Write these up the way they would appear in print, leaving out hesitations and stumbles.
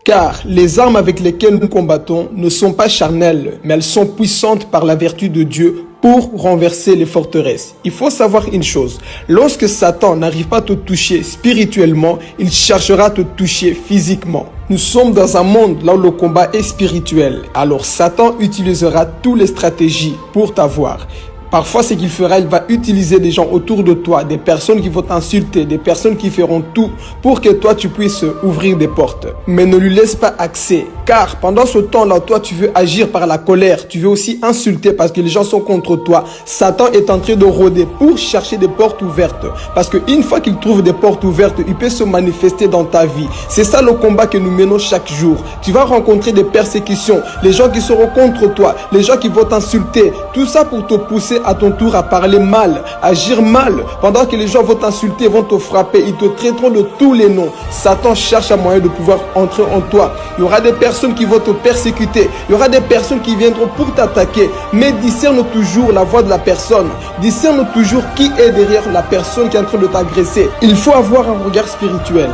Car les armes avec lesquelles nous combattons ne sont pas charnelles, mais elles sont puissantes par la vertu de Dieu pour renverser les forteresses. Il faut savoir une chose, lorsque Satan n'arrive pas à te toucher spirituellement, il cherchera à te toucher physiquement. Nous sommes dans un monde là où le combat est spirituel, alors Satan utilisera toutes les stratégies pour t'avoir. Parfois, ce qu'il fera, il va utiliser des gens autour de toi, des personnes qui vont t'insulter, des personnes qui feront tout pour que toi, tu puisses ouvrir des portes. Mais ne lui laisse pas accès, car pendant ce temps-là, toi, tu veux agir par la colère, tu veux aussi insulter parce que les gens sont contre toi. Satan est en train de rôder pour chercher des portes ouvertes, parce qu'une fois qu'il trouve des portes ouvertes, il peut se manifester dans ta vie. C'est ça le combat que nous menons chaque jour. Tu vas rencontrer des persécutions, les gens qui seront contre toi, les gens qui vont t'insulter, tout ça pour te pousser à ton tour à parler mal, agir mal, pendant que les gens vont t'insulter, vont te frapper, ils te traiteront de tous les noms. Satan cherche un moyen de pouvoir entrer en toi. Il y aura des personnes qui vont te persécuter, il y aura des personnes qui viendront pour t'attaquer, mais discerne toujours la voix de la personne, discerne toujours qui est derrière la personne qui est en train de t'agresser. Il faut avoir un regard spirituel.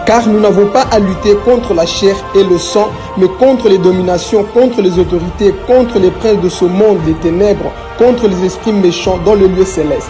Car nous n'avons pas à lutter contre la chair et le sang, mais contre les dominations, contre les autorités, contre les princes de ce monde des ténèbres, contre les esprits méchants dans le lieu céleste.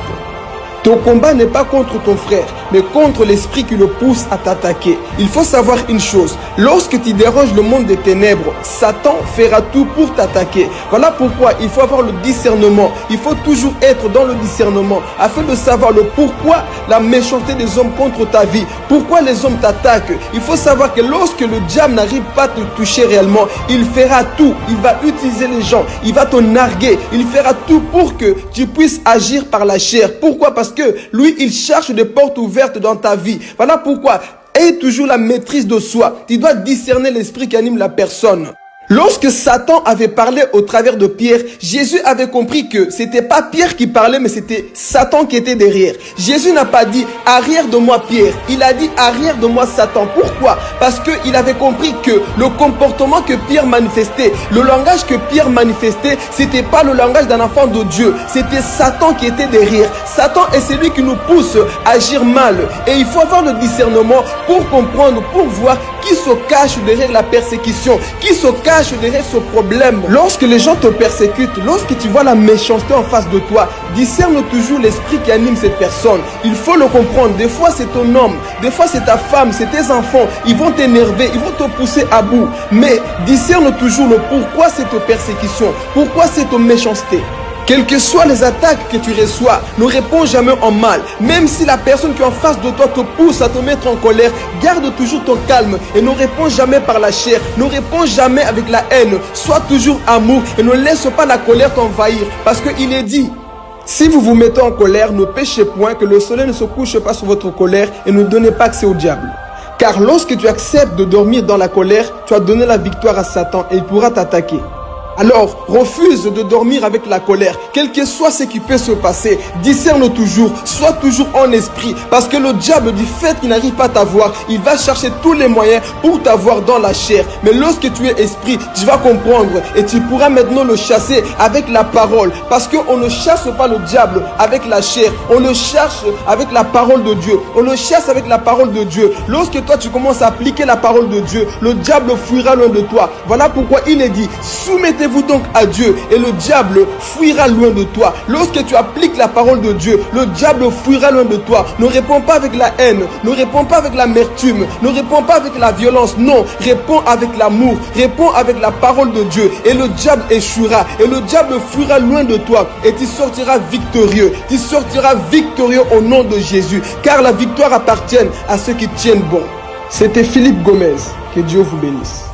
Ton combat n'est pas contre ton frère, mais contre l'esprit qui le pousse à t'attaquer. Il faut savoir une chose, lorsque tu déranges le monde des ténèbres, Satan fera tout pour t'attaquer. Voilà pourquoi il faut avoir le discernement. Il faut toujours être dans le discernement, afin de savoir le pourquoi la méchanceté des hommes contre ta vie, pourquoi les hommes t'attaquent. Il faut savoir que lorsque le diable n'arrive pas à te toucher réellement, il fera tout. Il va utiliser les gens, il va te narguer, il fera tout pour que tu puisses agir par la chair. Pourquoi? Parce que lui, il cherche des portes ouvertes dans ta vie. Voilà pourquoi, aie toujours la maîtrise de soi. Tu dois discerner l'esprit qui anime la personne. Lorsque Satan avait parlé au travers de Pierre, Jésus avait compris que c'était pas Pierre qui parlait, mais c'était Satan qui était derrière. Jésus n'a pas dit « arrière de moi Pierre », il a dit « arrière de moi Satan ». Pourquoi? Parce qu'il avait compris que le comportement que Pierre manifestait, le langage que Pierre manifestait, c'était pas le langage d'un enfant de Dieu, c'était Satan qui était derrière. Satan est celui qui nous pousse à agir mal. Et il faut avoir le discernement pour comprendre, pour voir qui se cache derrière la persécution, qui se cache derrière ce problème. Lorsque les gens te persécutent, lorsque tu vois la méchanceté en face de toi, discerne toujours l'esprit qui anime cette personne. Il faut le comprendre. Des fois c'est ton homme, des fois c'est ta femme, c'est tes enfants. Ils vont t'énerver, ils vont te pousser à bout. Mais discerne toujours le pourquoi cette persécution, pourquoi cette méchanceté. Quelles que soient les attaques que tu reçois, ne réponds jamais en mal. Même si la personne qui est en face de toi te pousse à te mettre en colère, garde toujours ton calme et ne réponds jamais par la chair. Ne réponds jamais avec la haine. Sois toujours amour et ne laisse pas la colère t'envahir. Parce qu'il est dit, si vous vous mettez en colère, ne péchez point, que le soleil ne se couche pas sur votre colère et ne donnez pas accès au diable. Car lorsque tu acceptes de dormir dans la colère, tu as donné la victoire à Satan et il pourra t'attaquer. Alors, refuse de dormir avec la colère. Quel que soit ce qui peut se passer, discerne toujours, sois toujours en esprit. Parce que le diable, du fait qu'il n'arrive pas à t'avoir, il va chercher tous les moyens pour t'avoir dans la chair. Mais lorsque tu es esprit, tu vas comprendre et tu pourras maintenant le chasser avec la parole. Parce qu'on ne chasse pas le diable avec la chair, on le cherche avec la parole de Dieu. On le chasse avec la parole de Dieu. Lorsque toi tu commences à appliquer la parole de Dieu, le diable fuira loin de toi. Voilà pourquoi il est dit, soumettez-vous donc à Dieu et le diable fuira loin de toi. Lorsque tu appliques la parole de Dieu, le diable fuira loin de toi. Ne réponds pas avec la haine, ne réponds pas avec l'amertume, ne réponds pas avec la violence. Non, réponds avec l'amour, réponds avec la parole de Dieu et le diable échouera et le diable fuira loin de toi et tu sortiras victorieux. Tu sortiras victorieux au nom de Jésus, car la victoire appartient à ceux qui tiennent bon. C'était Philippe Gomez. Que Dieu vous bénisse.